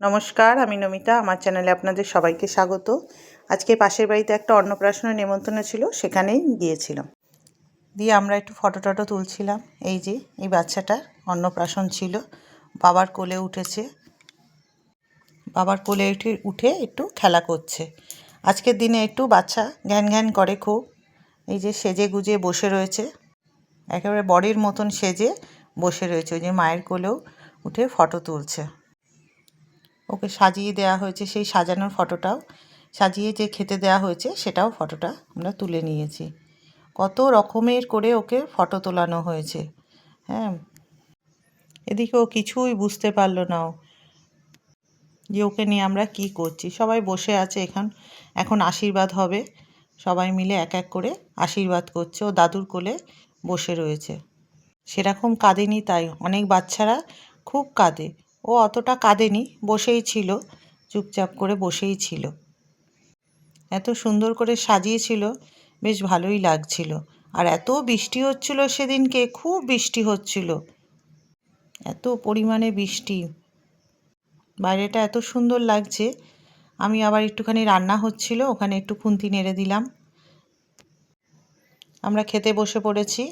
নমস্কার, আমি নমিতা। আমার চ্যানেলে আপনাদের সবাইকে স্বাগত। আজকে পাশের বাড়িতে একটা অন্নপ্রাশনের নেমন্তন্ন ছিল, সেখানেই গিয়েছিলাম। দিয়ে আমরা একটু ফটো টটো তুলছিলাম। এই যে এই বাচ্চাটার অন্নপ্রাশন ছিল, বাবার কোলে উঠেছে, বাবার কোলে উঠে একটু খেলা করছে। আজকের দিনে একটু বাচ্চা ঘ্যান ঘ্যান করে খুব। এই যে সেজে গুজে বসে রয়েছে, একেবারে বরের মতন সেজে বসে রয়েছে। ওই যে মায়ের কোলেও উঠে ফটো তুলছে। ওকে সাজিয়ে দেওয়া হয়েছে, সেই সাজানোর ফটোটাও, সাজিয়ে যে খেতে দেওয়া হয়েছে সেটাও ফটোটা আমরা তুলে নিয়েছি। কত রকমের করে ওকে ফটো তোলানো হয়েছে। হ্যাঁ, এদিকে ও কিছুই বুঝতে পারলো না যে ওকে নিয়ে আমরা কি করছি। সবাই বসে আছে, এখন আশীর্বাদ হবে, সবাই মিলে এক এক করে আশীর্বাদ করছে। ও দাদুর কোলে বসে রয়েছে। সেরকম কাঁদেনি, তাই অনেক বাচ্চারা খুব কাঁদে, ও অতটা কাঁদেনি, বসেই ছিল, চুপচাপ করে বসেই ছিল। এত সুন্দর করে সাজিয়েছিল, বেশ ভালোই লাগছিল। আর এত বৃষ্টি হচ্ছিল সেদিনকে, খুব বৃষ্টি হচ্ছিল, এত পরিমাণে বৃষ্টি, বাইরেটা এত সুন্দর লাগছে। আমি আবার একটুখানি রান্না হচ্ছিল, ওখানে একটু খুন্তি নেড়ে দিলাম। আমরা খেতে বসে পড়েছি।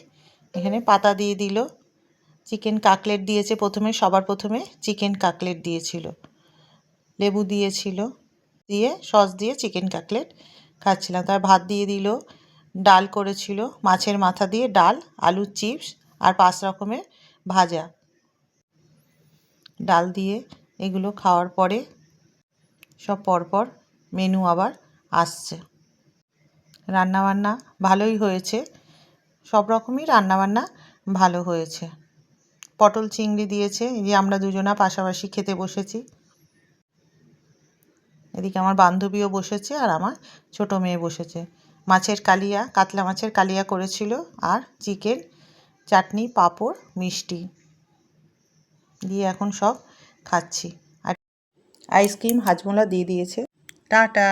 এখানে পাতা দিয়ে দিল, চিকেন কাটলেট দিয়েছে প্রথমে, সবার প্রথমে চিকেন কাটলেট দিয়েছিল, লেবু দিয়েছিল, দিয়ে সস দিয়ে চিকেন কাটলেট খাচ্ছিলাম। তার ভাত দিয়ে দিল, ডাল করেছিল, মাছের মাথা দিয়ে ডাল, আলুর চিপস আর 5 রকমের ভাজা। ডাল দিয়ে এগুলো খাওয়ার পরে সব পরপর মেনু আবার আসছে। রান্নাবান্না ভালোই হয়েছে, সব রকমই রান্নাবান্না ভালো হয়েছে। পটল চিংড়ি দিয়েছে, এই যে আমরা দুজনা পাশাপাশি খেতে বসেছি। এদিকে আমার বান্ধবীও বসেছে আর আমার ছোটো মেয়ে বসেছে। মাছের কালিয়া, কাতলা মাছের কালিয়া করেছিল, আর চিকেন, চাটনি, পাঁপড়, মিষ্টি দিয়ে এখন সব খাচ্ছি। আর আইসক্রিম হাজমোলা দিয়ে দিয়েছে। টাটা।